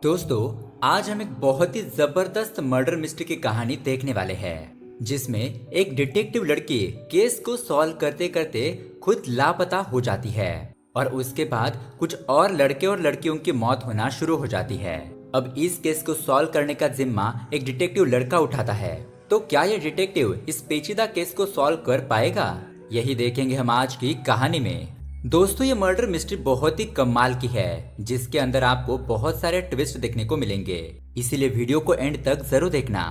दोस्तों, आज हम एक बहुत ही जबरदस्त मर्डर मिस्ट्री की कहानी देखने वाले हैं, जिसमें एक डिटेक्टिव लड़की केस को सॉल्व करते करते खुद लापता हो जाती है और उसके बाद कुछ और लड़के और लड़कियों की मौत होना शुरू हो जाती है। अब इस केस को सॉल्व करने का जिम्मा एक डिटेक्टिव लड़का उठाता है। तो क्या यह डिटेक्टिव इस पेचीदा केस को सॉल्व कर पाएगा? यही देखेंगे हम आज की कहानी में। दोस्तों, ये मर्डर मिस्ट्री बहुत ही कमाल की है, जिसके अंदर आपको बहुत सारे ट्विस्ट देखने को मिलेंगे, इसीलिए वीडियो को एंड तक जरूर देखना।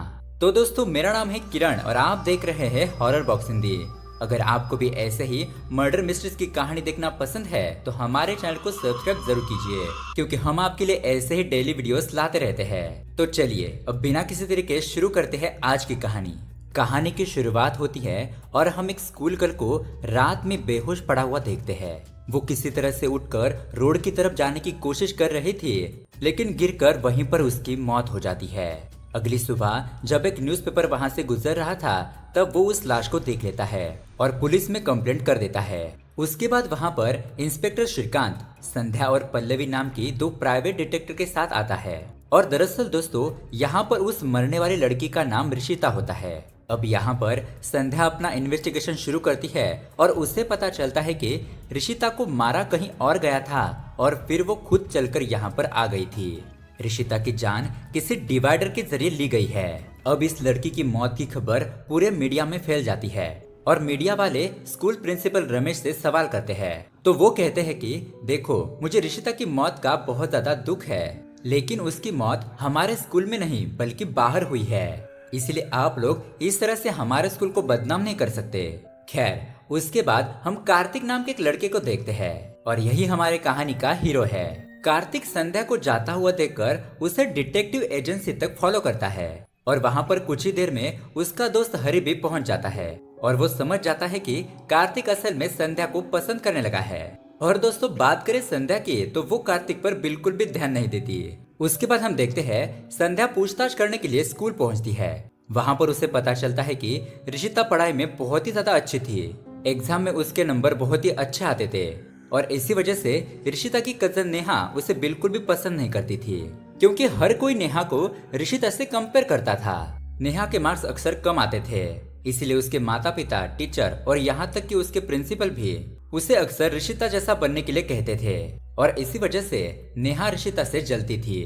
तो दोस्तों, मेरा नाम है किरण और आप देख रहे हैं हॉरर बॉक्स हिंदी। अगर आपको भी ऐसे ही मर्डर मिस्ट्रीज की कहानी देखना पसंद है तो हमारे चैनल को सब्सक्राइब जरूर कीजिए, क्योंकि हम आपके लिए ऐसे ही डेली वीडियोस लाते रहते हैं। तो चलिए अब बिना किसी तरीके शुरू करते हैं आज की कहानी। कहानी की शुरुआत होती है और हम एक स्कूल गर्ल को रात में बेहोश पड़ा हुआ देखते हैं। वो किसी तरह से उठकर रोड की तरफ जाने की कोशिश कर रही थी, लेकिन गिरकर वहीं पर उसकी मौत हो जाती है। अगली सुबह जब एक न्यूज़पेपर वहां से गुजर रहा था, तब वो उस लाश को देख लेता है और पुलिस में कंप्लेंट कर देता है। उसके बाद वहां पर इंस्पेक्टर श्रीकांत संध्या और पल्लवी नाम की दो प्राइवेट डिटेक्टिव के साथ आता है। और दरअसल दोस्तों, यहाँ पर उस मरने वाली लड़की का नाम ऋषिता होता है। अब यहाँ पर संध्या अपना इन्वेस्टिगेशन शुरू करती है और उसे पता चलता है कि ऋषिता को मारा कहीं और गया था और फिर वो खुद चलकर यहाँ पर आ गई थी। ऋषिता की जान किसी डिवाइडर के जरिए ली गई है। अब इस लड़की की मौत की खबर पूरे मीडिया में फैल जाती है और मीडिया वाले स्कूल प्रिंसिपल रमेश से सवाल करते हैं। तो वो कहते हैं कि देखो, मुझे ऋषिता की मौत का बहुत ज्यादा दुख है, लेकिन उसकी मौत हमारे स्कूल में नहीं बल्कि बाहर हुई है, इसलिए आप लोग इस तरह से हमारे स्कूल को बदनाम नहीं कर सकते। खैर, उसके बाद हम कार्तिक नाम के एक लड़के को देखते हैं और यही हमारे कहानी का हीरो है। कार्तिक संध्या को जाता हुआ देखकर उसे डिटेक्टिव एजेंसी तक फॉलो करता है और वहां पर कुछ ही देर में उसका दोस्त हरि भी पहुंच जाता है और वो समझ जाता है कि कार्तिक असल में संध्या को पसंद करने लगा है। और दोस्तों, बात करें संध्या की तो वो कार्तिक पर बिल्कुल भी ध्यान नहीं देती। उसके बाद हम देखते हैं संध्या पूछताछ करने के लिए स्कूल पहुंचती है। वहां पर उसे पता चलता है कि ऋषिता पढ़ाई में बहुत ही ज्यादा अच्छी थी। एग्जाम में उसके नंबर बहुत ही अच्छे आते थे और इसी वजह से ऋषिता की कजन नेहा उसे बिल्कुल भी पसंद नहीं करती थी, क्योंकि हर कोई नेहा को ऋषिता से कंपेयर करता था। नेहा के मार्क्स अक्सर कम आते थे, इसीलिए उसके माता पिता, टीचर और यहाँ तक कि उसके प्रिंसिपल भी उसे अक्सर ऋषिता जैसा बनने के लिए कहते थे और इसी वजह से नेहा ऋषिता से जलती थी।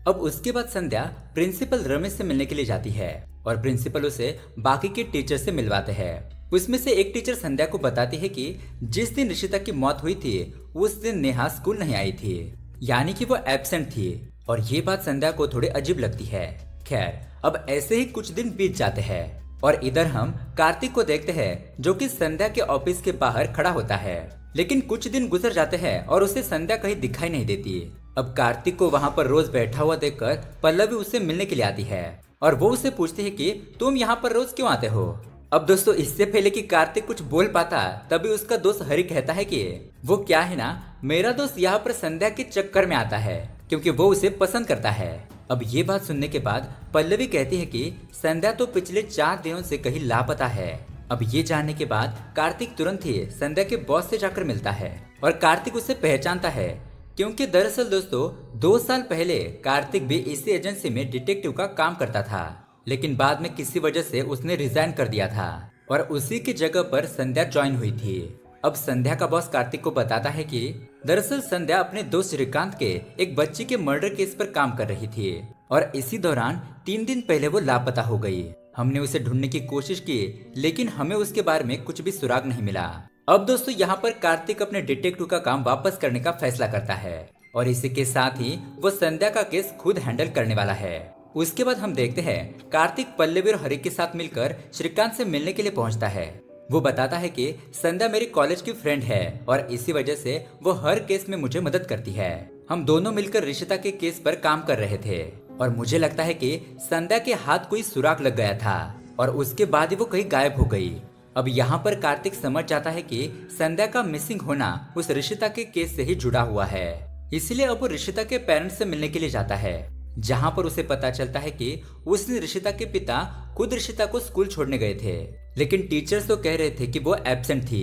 अब उसके बाद संध्या प्रिंसिपल रमेश से मिलने के लिए जाती है और प्रिंसिपल उसे बाकी के टीचर से मिलवाते हैं। उसमें से एक टीचर संध्या को बताती है कि जिस दिन ऋषिता की मौत हुई थी उस दिन नेहा स्कूल नहीं आई थी, यानी कि वो एब्सेंट थी। और ये बात संध्या को थोड़ी अजीब लगती है। खैर, अब ऐसे ही कुछ दिन बीत जाते हैं और इधर हम कार्तिक को देखते हैं, जो कि संध्या के ऑफिस के बाहर खड़ा होता है। लेकिन कुछ दिन गुजर जाते हैं और उसे संध्या कहीं दिखाई नहीं देती। अब कार्तिक को वहाँ पर रोज बैठा हुआ देखकर पल्लवी उससे मिलने के लिए आती है और वो उससे पूछती है कि तुम यहाँ पर रोज क्यों आते हो। अब दोस्तों, इससे पहले कि कार्तिक कुछ बोल पाता, तभी उसका दोस्त हरि कहता है कि वो क्या है ना, मेरा दोस्त यहाँ पर संध्या के चक्कर में आता है क्योंकि वो उसे पसंद करता है। अब ये बात सुनने के बाद पल्लवी कहती है कि संध्या तो पिछले 4 दिनों से कहीं लापता है। अब ये जानने के बाद कार्तिक तुरंत ही संध्या के बॉस से जाकर मिलता है और कार्तिक उसे पहचानता है, क्योंकि दरअसल दोस्तों 2 साल पहले कार्तिक भी इसी एजेंसी में डिटेक्टिव का काम करता था, लेकिन बाद में किसी वजह से उसने रिजाइन कर दिया था और उसी की जगह पर संध्या ज्वाइन हुई थी। अब संध्या का बॉस कार्तिक को बताता है कि दरअसल संध्या अपने दोस्त श्रीकांत के एक बच्ची के मर्डर केस पर काम कर रही थी और इसी दौरान 3 दिन पहले वो लापता हो गई। हमने उसे ढूंढने की कोशिश की, लेकिन हमें उसके बारे में कुछ भी सुराग नहीं मिला। अब दोस्तों, यहाँ पर कार्तिक अपने डिटेक्टिव का काम वापस करने का फैसला करता है और इसी के साथ ही वो संध्या का केस खुद हैंडल करने वाला है। उसके बाद हम देखते हैं कार्तिक पल्लवी और हरि के साथ मिलकर श्रीकांत से मिलने के लिए पहुंचता है। वो बताता है कि संध्या मेरी कॉलेज की फ्रेंड है और इसी वजह से वो हर केस में मुझे मदद करती है। हम दोनों मिलकर ऋषिता के केस पर काम कर रहे थे और मुझे लगता है कि संध्या के हाथ कोई सुराग लग गया था और उसके बाद ही वो कहीं गायब हो गई। अब यहाँ पर कार्तिक समझ जाता है कि संध्या का मिसिंग होना उस ऋषिता के केस से ही जुड़ा हुआ है, इसलिए अब वो ऋषिता के पेरेंट्स से मिलने के लिए जाता है, जहाँ पर उसे पता चलता है कि उस दिन ऋषिता के पिता खुद ऋषिता को स्कूल छोड़ने गए थे, लेकिन टीचर्स तो कह रहे थे कि वो एब्सेंट थी।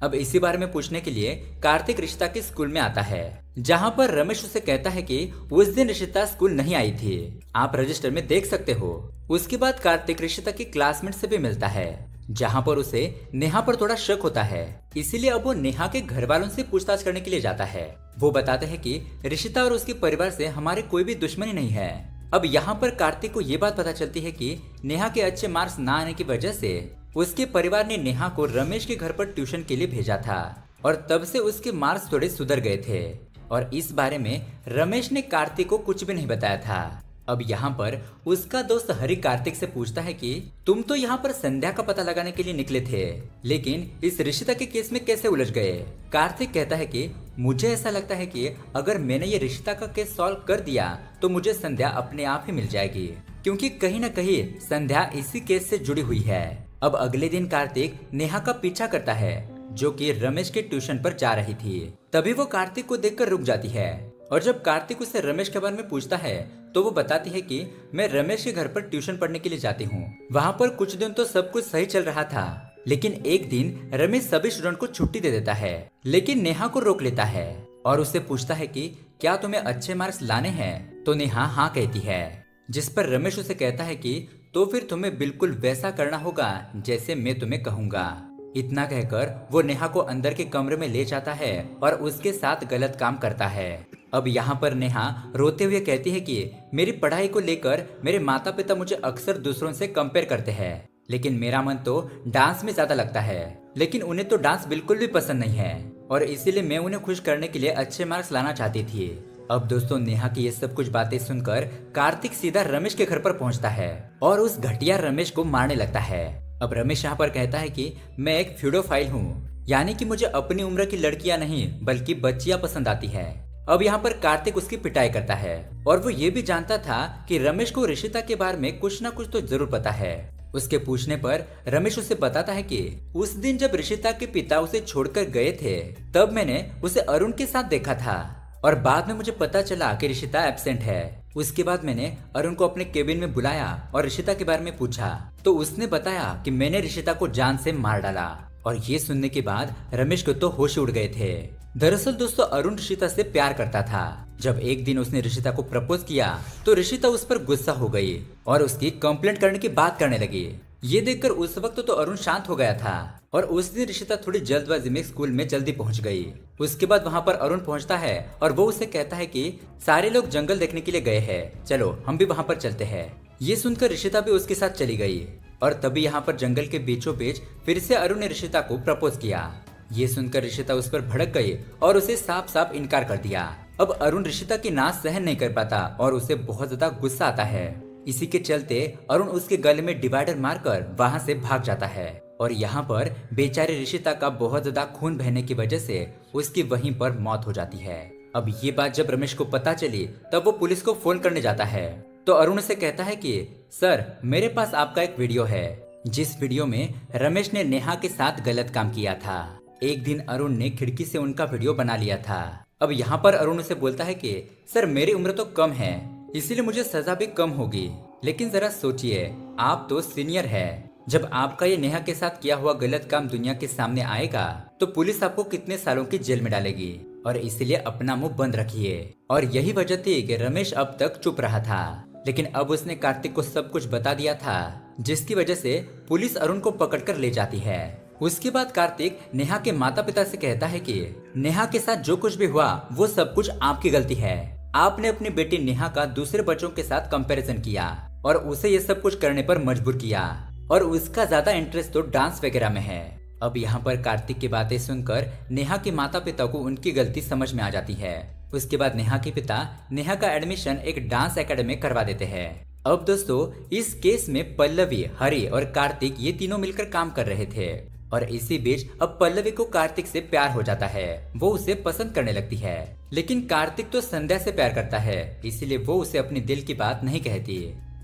अब इसी बारे में पूछने के लिए कार्तिक ऋषिता के स्कूल में आता है, जहाँ पर रमेश उसे कहता है कि उस दिन ऋषिता स्कूल नहीं आई थी, आप रजिस्टर में देख सकते हो। उसके बाद कार्तिक ऋषिता की क्लासमेट से भी मिलता है, जहाँ पर उसे नेहा पर थोड़ा शक होता है, इसीलिए अब वो नेहा के घर वालों से पूछताछ करने के लिए जाता है। वो बताते हैं कि ऋषिता और उसके परिवार से हमारे कोई भी दुश्मनी नहीं है। अब यहाँ पर कार्तिक को ये बात पता चलती है कि नेहा के अच्छे मार्क्स ना आने की वजह से उसके परिवार ने नेहा को रमेश के घर पर ट्यूशन के लिए भेजा था और तब से उसके मार्क्स थोड़े सुधर गए थे। और इस बारे में रमेश ने कार्तिक को कुछ भी नहीं बताया था। अब यहाँ पर उसका दोस्त हरि कार्तिक से पूछता है कि तुम तो यहाँ पर संध्या का पता लगाने के लिए निकले थे, लेकिन इस ऋषिता के केस में कैसे उलझ गए। कार्तिक कहता है कि मुझे ऐसा लगता है कि अगर मैंने ये ऋषिता का केस सॉल्व कर दिया तो मुझे संध्या अपने आप ही मिल जाएगी, क्योंकि कहीं न कहीं संध्या इसी केस से जुड़ी हुई है। अब अगले दिन कार्तिक नेहा का पीछा करता है, जो कि रमेश के ट्यूशन पर जा रही थी। तभी वो कार्तिक को देखकर रुक जाती है और जब कार्तिक उससे रमेश के बारे में पूछता है तो वो बताती है कि मैं रमेश के घर पर ट्यूशन पढ़ने के लिए जाती हूँ। वहाँ पर कुछ दिन तो सब कुछ सही चल रहा था, लेकिन एक दिन रमेश सभी स्टूडेंट को छुट्टी दे देता है, लेकिन नेहा को रोक लेता है और उससे पूछता है कि क्या तुम्हें अच्छे मार्क्स लाने हैं। तो नेहा हाँ कहती है, जिस पर रमेश उसे कहता है कि तो फिर तुम्हें बिल्कुल वैसा करना होगा जैसे मैं तुम्हें कहूँगा। इतना कहकर वो नेहा को अंदर के कमरे में ले जाता है और उसके साथ गलत काम करता है। अब यहाँ पर नेहा रोते हुए कहती है कि मेरी पढ़ाई को लेकर मेरे माता पिता मुझे अक्सर दूसरों से कंपेयर करते हैं, लेकिन मेरा मन तो डांस में ज्यादा लगता है, लेकिन उन्हें तो डांस बिल्कुल भी पसंद नहीं है और इसीलिए मैं उन्हें खुश करने के लिए अच्छे मार्क्स लाना चाहती थी। अब दोस्तों नेहा की ये सब कुछ बातें सुनकर कार्तिक सीधा रमेश के घर पर पहुंचता है और उस घटिया रमेश को मारने लगता है। अब रमेश यहाँ पर कहता है कि मैं एक फ्यूडोफाइल हूँ, यानी कि मुझे अपनी उम्र की लड़कियां नहीं बल्कि बच्चियां पसंद आती है। अब यहाँ पर कार्तिक उसकी पिटाई करता है और वो ये भी जानता था कि रमेश को ऋषिता के बारे में कुछ न कुछ तो जरूर पता है। उसके पूछने पर रमेश उसे बताता है कि उस दिन जब ऋषिता के पिता उसे छोड़कर गए थे तब मैंने उसे अरुण के साथ देखा था और बाद में मुझे पता चला कि ऋषिता एब्सेंट है। उसके बाद मैंने अरुण को अपने केबिन में बुलाया और ऋषिता के बारे में पूछा तो उसने बताया कि मैंने ऋषिता को जान से मार डाला। और ये सुनने के बाद रमेश को तो होश उड़ गए थे। दरअसल दोस्तों अरुण ऋषिता से प्यार करता था। जब एक दिन उसने ऋषिता को प्रपोज किया तो ऋषिता उस पर गुस्सा हो गई और उसकी कंप्लेंट करने की बात करने लगी। ये देखकर उस वक्त तो अरुण शांत हो गया था और उस दिन ऋषिता थोड़ी जल्दबाजी में स्कूल में जल्दी पहुंच गई। उसके बाद वहां पर अरुण पहुंचता है और वो उसे कहता है कि सारे लोग जंगल देखने के लिए गए हैं, चलो हम भी वहां पर चलते हैं। ये सुनकर ऋषिता भी उसके साथ चली गई और तभी यहाँ पर जंगल के बीचों बीच फिर से अरुण ने ऋषिता को प्रपोज किया। ये सुनकर ऋषिता उस पर भड़क गई और उसे साफ साफ इनकार कर दिया। अब अरुण ऋषिता की नाच सहन नहीं कर पाता और उसे बहुत ज्यादा गुस्सा आता है। इसी के चलते अरुण उसके गले में डिवाइडर मारकर वहां से भाग जाता है और यहाँ पर बेचारी ऋषिता का बहुत ज्यादा खून बहने की वजह से उसकी वहीं पर मौत हो जाती है। अब ये बात जब रमेश को पता चली तब वो पुलिस को फोन करने जाता है तो अरुण से कहता है कि सर मेरे पास आपका एक वीडियो है जिस वीडियो में रमेश ने नेहा के साथ गलत काम किया था। एक दिन अरुण ने खिड़की से उनका वीडियो बना लिया था। अब यहाँ पर अरुण उसे बोलता है कि सर मेरी उम्र तो कम है इसीलिए मुझे सजा भी कम होगी, लेकिन जरा सोचिए आप तो सीनियर है, जब आपका ये नेहा के साथ किया हुआ गलत काम दुनिया के सामने आएगा तो पुलिस आपको कितने सालों की जेल में डालेगी और इसलिए अपना मुंह बंद रखिए। और यही वजह थी कि रमेश अब तक चुप रहा था, लेकिन अब उसने कार्तिक को सब कुछ बता दिया था जिसकी वजह से पुलिस अरुण को पकड़कर ले जाती है। उसके बाद कार्तिक नेहा के माता पिता से कहता है कि नेहा के साथ जो कुछ भी हुआ वो सब कुछ आपकी गलती है। आपने अपनी बेटी नेहा का दूसरे बच्चों के साथ कंपैरिजन किया और उसे ये सब कुछ करने पर मजबूर किया और उसका ज्यादा इंटरेस्ट तो डांस वगैरह में है। अब यहाँ पर कार्तिक की बातें सुनकर नेहा के माता पिता को उनकी गलती समझ में आ जाती है। उसके बाद नेहा के पिता नेहा का एडमिशन एक डांस एकेडमी में करवा देते हैं। अब दोस्तों इस केस में पल्लवी, हरि और कार्तिक ये तीनों मिलकर काम कर रहे थे और इसी बीच अब पल्लवी को कार्तिक से प्यार हो जाता है। वो उसे पसंद करने लगती है, लेकिन कार्तिक तो संध्या से प्यार करता है इसीलिए वो उसे अपनी दिल की बात नहीं कहती।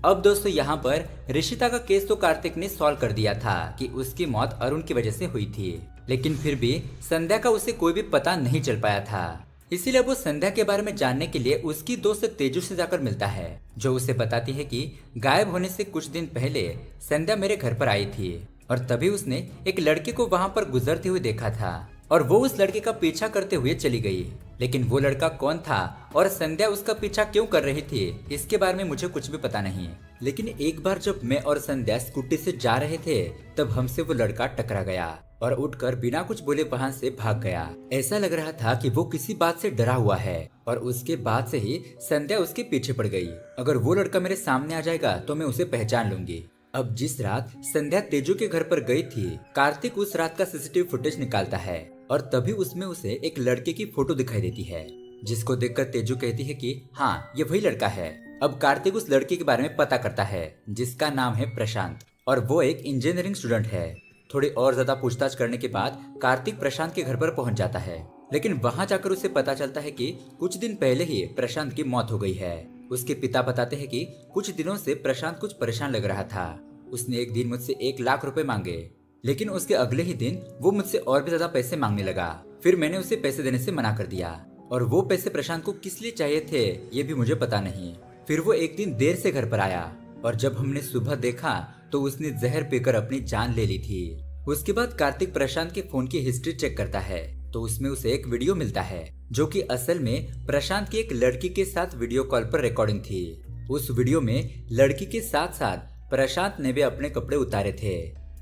अब दोस्तों यहाँ पर ऋषिता का केस तो कार्तिक ने सॉल्व कर दिया था कि उसकी मौत अरुण की वजह से हुई थी, लेकिन फिर भी संध्या का उसे कोई भी पता नहीं चल पाया था। इसीलिए वो संध्या के बारे में जानने के लिए उसकी दोस्त तेजू से जाकर मिलता है, जो उसे बताती है कि गायब होने से कुछ दिन पहले संध्या मेरे घर पर आई थी और तभी उसने एक लड़के को वहां पर गुजरते हुए देखा था। और वो उस लड़के का पीछा करते हुए चली गई। लेकिन वो लड़का कौन था और संध्या उसका पीछा क्यों कर रही थी, इसके बारे में मुझे कुछ भी पता नहीं। लेकिन एक बार जब मैं और संध्या स्कूटी से जा रहे थे तब हमसे वो लड़का टकरा गया और उठकर बिना कुछ बोले वहां से भाग गया। ऐसा लग रहा था कि वो किसी बात से डरा हुआ है और उसके बाद से ही संध्या उसके पीछे पड़ गई। अगर वो लड़का मेरे सामने आ जाएगा तो मैं उसे पहचान लूंगी। अब जिस रात संध्या तेजू के घर पर गई थी, कार्तिक उस रात का सीसीटीवी फुटेज निकालता है और तभी उसमें उसे एक लड़के की फोटो दिखाई देती है, जिसको देखकर तेजू कहती है कि हाँ ये वही लड़का है। अब कार्तिक उस लड़के के बारे में पता करता है जिसका नाम है प्रशांत और वो एक इंजीनियरिंग स्टूडेंट है। थोड़ी और ज्यादा पूछताछ करने के बाद कार्तिक प्रशांत के घर पर पहुंच जाता है, लेकिन वहां जाकर उसे पता चलता है कि कुछ दिन पहले ही प्रशांत की मौत हो गई है। उसके पिता बताते हैं कि कुछ दिनों से प्रशांत कुछ परेशान लग रहा था। उसने एक दिन मुझसे 1 लाख रुपए मांगे, लेकिन उसके अगले ही दिन वो मुझसे और भी ज्यादा पैसे मांगने लगा। फिर मैंने उसे पैसे देने से मना कर दिया और वो पैसे प्रशांत को किस लिए चाहिए थे ये भी मुझे पता नहीं। फिर वो एक दिन देर से घर पर आया और जब हमने सुबह देखा तो उसने जहर पीकर अपनी जान ले ली थी। उसके बाद कार्तिक प्रशांत के फोन की हिस्ट्री चेक करता है तो उसमें उसे एक वीडियो मिलता है जो कि असल में प्रशांत की एक लड़की के साथ वीडियो कॉल पर रिकॉर्डिंग थी। उस वीडियो में लड़की के साथ साथ प्रशांत ने भी अपने कपड़े उतारे थे।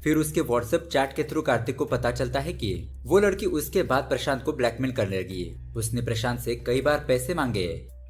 फिर उसके व्हाट्सएप चैट के थ्रू कार्तिक को पता चलता है कि वो लड़की उसके बाद प्रशांत को ब्लैकमेल करने लगी। उसने प्रशांत से कई बार पैसे मांगे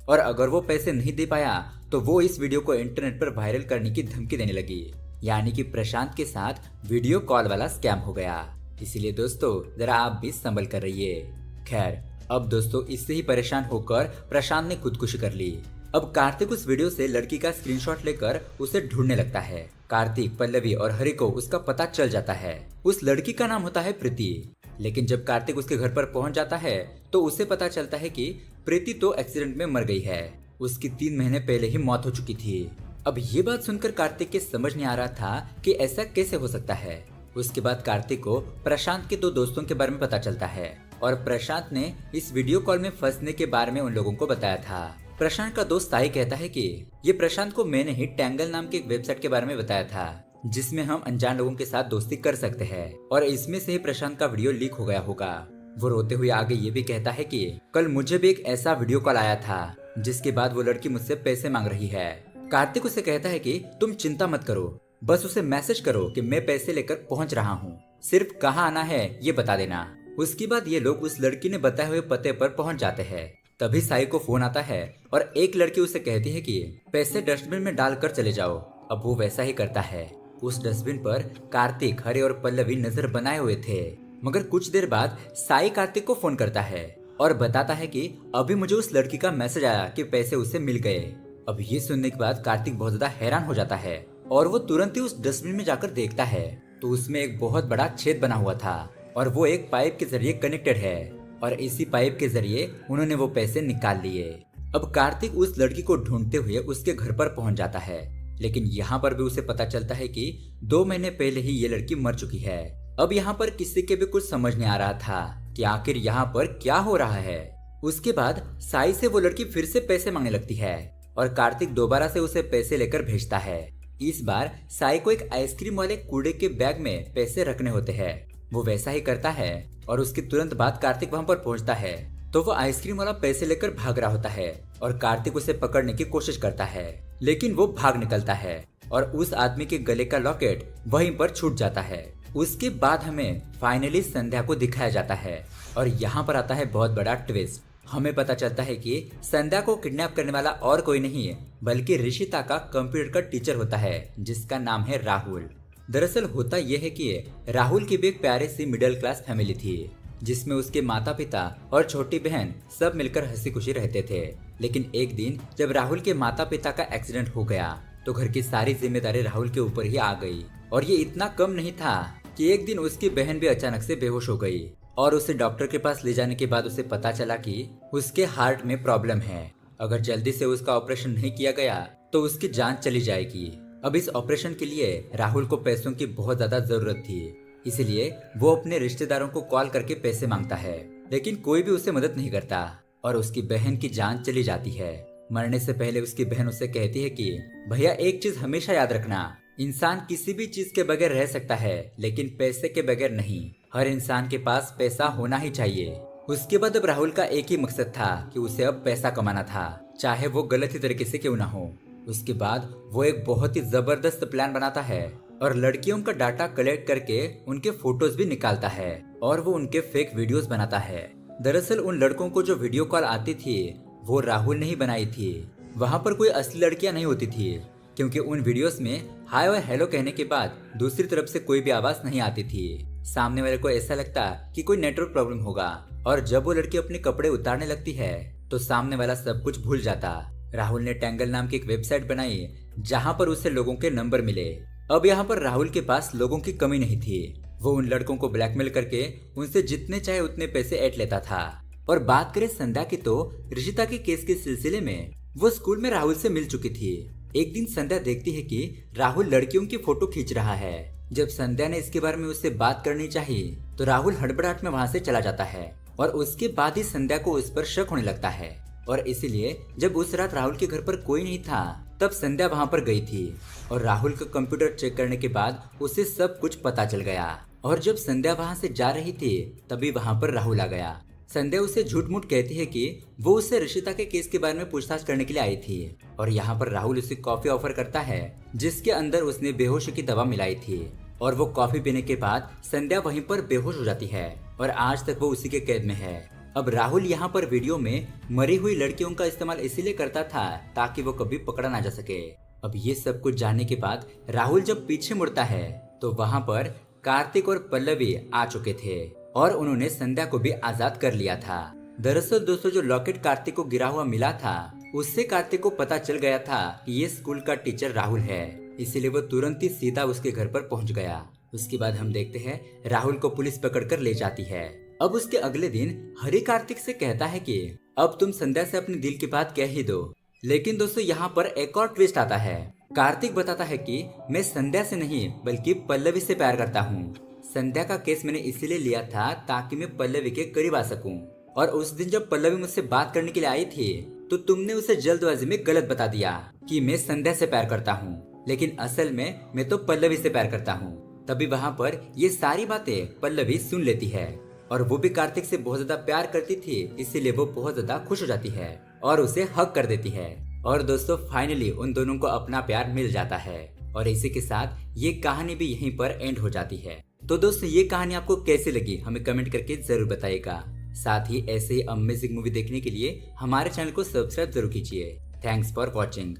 और अगर वो पैसे नहीं दे पाया तो वो इस वीडियो को इंटरनेट पर वायरल करने की धमकी देने लगी। यानी कि प्रशांत के साथ वीडियो कॉल वाला स्कैम हो गया। इसीलिए दोस्तों जरा आप भी संभल कर रहिए। खैर अब दोस्तों इससे ही परेशान होकर प्रशांत ने खुदकुशी कर ली। अब कार्तिक उस वीडियो से लड़की का स्क्रीनशॉट लेकर उसे ढूंढने लगता है। कार्तिक, पल्लवी और हरि को उसका पता चल जाता है। उस लड़की का नाम होता है प्रीति। लेकिन जब कार्तिक उसके घर पर पहुंच जाता है तो उसे पता चलता है कि प्रीति तो एक्सीडेंट में मर गई है। उसकी 3 महीने पहले ही मौत हो चुकी थी। अब ये बात सुनकर कार्तिक के समझ नहीं आ रहा था कि ऐसा कैसे हो सकता है। उसके बाद कार्तिक को प्रशांत के 2 दोस्तों के बारे में पता चलता है और प्रशांत ने इस वीडियो कॉल में फंसने के बारे में उन लोगों को बताया था। प्रशांत का दोस्त साई कहता है कि ये प्रशांत को मैंने ही टैंगल नाम के एक वेबसाइट के बारे में बताया था जिसमें हम अनजान लोगों के साथ दोस्ती कर सकते हैं और इसमें से ही प्रशांत का वीडियो लीक हो गया होगा। वो रोते हुए आगे ये भी कहता है कि कल मुझे भी एक ऐसा वीडियो कॉल आया था जिसके बाद वो लड़की मुझसे पैसे मांग रही है। कार्तिक उसे कहता है कि तुम चिंता मत करो, बस उसे मैसेज करो कि मैं पैसे लेकर पहुंच रहा हूँ, सिर्फ कहाँ आना है ये बता देना। उसके बाद ये लोग उस लड़की ने बताए हुए पते पर पहुंच जाते हैं। तभी साई को फोन आता है और एक लड़की उसे कहती है कि पैसे डस्टबिन में डालकर चले जाओ। अब वो वैसा ही करता है। उस डस्टबिन पर कार्तिक, हरि और पल्लवी नजर बनाए हुए थे। मगर कुछ देर बाद साई कार्तिक को फोन करता है और बताता है कि अभी मुझे उस लड़की का मैसेज आया कि पैसे उसे मिल गए। अब ये सुनने के बाद कार्तिक बहुत ज्यादा हैरान हो जाता है और वो तुरंत ही उस डस्टबिन में जाकर देखता है तो उसमें एक बहुत बड़ा छेद बना हुआ था और वो एक पाइप के जरिए कनेक्टेड है और इसी पाइप के जरिए उन्होंने वो पैसे निकाल लिए। अब कार्तिक उस लड़की को ढूंढते हुए उसके घर पर पहुंच जाता है, लेकिन यहाँ पर भी उसे पता चलता है कि 2 महीने पहले ही ये लड़की मर चुकी है। अब यहाँ पर किसी के भी कुछ समझ नहीं आ रहा था कि आखिर यहाँ पर क्या हो रहा है। उसके बाद साई से वो लड़की फिर से पैसे मांगने लगती है और कार्तिक दोबारा से उसे पैसे लेकर भेजता है। इस बार साई को एक आइसक्रीम वाले कूड़े के बैग में पैसे रखने होते हैं। वो वैसा ही करता है और उसके तुरंत बाद कार्तिक वहाँ पर पहुँचता है तो वो आइसक्रीम वाला पैसे लेकर भाग रहा होता है और कार्तिक उसे पकड़ने की कोशिश करता है, लेकिन वो भाग निकलता है और उस आदमी के गले का लॉकेट वहीं पर छूट जाता है। उसके बाद हमें फाइनली संध्या को दिखाया जाता है और यहाँ पर आता है बहुत बड़ा ट्विस्ट। हमें पता चलता है कि संध्या को किडनैप करने वाला और कोई नहीं बल्कि ऋषिता का कंप्यूटर का टीचर होता है जिसका नाम है राहुल। दरअसल होता यह है कि राहुल की भी एक प्यारी सी मिडिल क्लास फैमिली थी जिसमें उसके माता पिता और छोटी बहन सब मिलकर हंसी खुशी रहते थे। लेकिन एक दिन जब राहुल के माता पिता का एक्सीडेंट हो गया तो घर की सारी जिम्मेदारी राहुल के ऊपर ही आ गई और ये इतना कम नहीं था कि एक दिन उसकी बहन भी अचानक से बेहोश हो गई और उसे डॉक्टर के पास ले जाने के बाद उसे पता चला कि उसके हार्ट में प्रॉब्लम है। अगर जल्दी से उसका ऑपरेशन नहीं किया गया तो उसकी जान चली जाएगी। अब इस ऑपरेशन के लिए राहुल को पैसों की बहुत ज्यादा जरूरत थी, इसलिए वो अपने रिश्तेदारों को कॉल करके पैसे मांगता है, लेकिन कोई भी उसे मदद नहीं करता और उसकी बहन की जान चली जाती है। मरने से पहले उसकी बहन उसे कहती है कि भैया एक चीज हमेशा याद रखना, इंसान किसी भी चीज के बगैर रह सकता है लेकिन पैसे के बगैर नहीं। हर इंसान के पास पैसा होना ही चाहिए। उसके बाद अब राहुल का एक ही मकसद था कि उसे अब पैसा कमाना था, चाहे वो गलत ही तरीके से क्यों ना हो। उसके बाद वो एक बहुत ही जबरदस्त प्लान बनाता है और लड़कियों का डाटा कलेक्ट करके उनके फोटोज भी निकालता है और वो उनके फेक वीडियोस बनाता है। दरअसल उन लड़कों को जो वीडियो कॉल आती थी वो राहुल ने ही बनाई थी। वहाँ पर कोई असली लड़कियां नहीं होती थी, क्योंकि उन वीडियोस में हाय और हेलो कहने के बाद दूसरी तरफ से कोई भी आवाज नहीं आती थी। सामने वाले को ऐसा लगता कि कोई नेटवर्क प्रॉब्लम होगा, और जब वो लड़की अपने कपड़े उतारने लगती है तो सामने वाला सब कुछ भूल जाता। राहुल ने टैंगल नाम की एक वेबसाइट बनाई जहाँ पर उसे लोगों के नंबर मिले। अब यहाँ पर राहुल के पास लोगों की कमी नहीं थी। वो उन लड़कों को ब्लैकमेल करके उनसे जितने चाहे उतने पैसे ऐंठ लेता था। और बात करें संध्या की, तो रिशिता के केस के सिलसिले में वो स्कूल में राहुल से मिल चुकी थी। एक दिन संध्या देखती है कि राहुल लड़कियों की फोटो खींच रहा है। जब संध्या ने इसके बारे में उससे बात करनी चाहिए तो राहुल हड़बड़ाहट में वहाँ से चला जाता है और उसके बाद ही संध्या को उस पर शक होने लगता है। और इसीलिए जब उस रात राहुल के घर पर कोई नहीं था तब संध्या वहाँ पर गई थी और राहुल का कंप्यूटर चेक करने के बाद उसे सब कुछ पता चल गया। और जब संध्या वहाँ से जा रही थी तभी वहाँ पर राहुल आ गया। संध्या उसे झूठ मूठ कहती है कि वो उससे रिशिता के केस के बारे में पूछताछ करने के लिए आई थी। और यहाँ पर राहुल उसे कॉफी ऑफर करता है जिसके अंदर उसने बेहोशी की दवा मिलाई थी। और वो कॉफी पीने के बाद संध्या वहीं पर बेहोश हो जाती है और आज तक वो उसी के कैद में है। अब राहुल यहाँ पर वीडियो में मरी हुई लड़कियों का इस्तेमाल इसीलिए करता था ताकि वो कभी पकड़ा ना जा सके। अब ये सब कुछ जानने के बाद राहुल जब पीछे मुड़ता है तो वहाँ पर कार्तिक और पल्लवी आ चुके थे और उन्होंने संध्या को भी आजाद कर लिया था। दरअसल दोस्तों, जो लॉकेट कार्तिक को गिरा हुआ मिला था उससे कार्तिक को पता चल गया था कि ये स्कूल का टीचर राहुल है, इसीलिए वो तुरंत ही सीधा उसके घर पर पहुंच गया। उसके बाद हम देखते हैं राहुल को पुलिस पकड़कर ले जाती है। अब उसके अगले दिन हरि कार्तिक से कहता है कि अब तुम संध्या से अपने दिल की बात कह ही दो। लेकिन दोस्तों, यहाँ पर एक और ट्विस्ट आता है। कार्तिक बताता है कि मैं संध्या से नहीं बल्कि पल्लवी से प्यार करता हूँ। संध्या का केस मैंने इसीलिए लिया था ताकि मैं पल्लवी के करीब आ सकूं। और उस दिन जब पल्लवी मुझसे बात करने के लिए आई थी तो तुमने उसे जल्दबाजी में गलत बता दिया कि मैं संध्या से प्यार करता हूँ, लेकिन असल में मैं तो पल्लवी से प्यार करता हूँ। तभी वहाँ पर ये सारी बातें पल्लवी सुन लेती है और वो भी कार्तिक से बहुत ज्यादा प्यार करती थी, इसीलिए वो बहुत ज्यादा खुश हो जाती है और उसे हक कर देती है। और दोस्तों, फाइनली उन दोनों को अपना प्यार मिल जाता है और इसी के साथ ये कहानी भी यहीं पर एंड हो जाती है। तो दोस्तों, ये कहानी आपको कैसी लगी हमें कमेंट करके जरूर बताइएगा। साथ ही ऐसे ही अमेजिंग मूवी देखने के लिए हमारे चैनल को सब्सक्राइब जरूर कीजिए। Thanks for watching.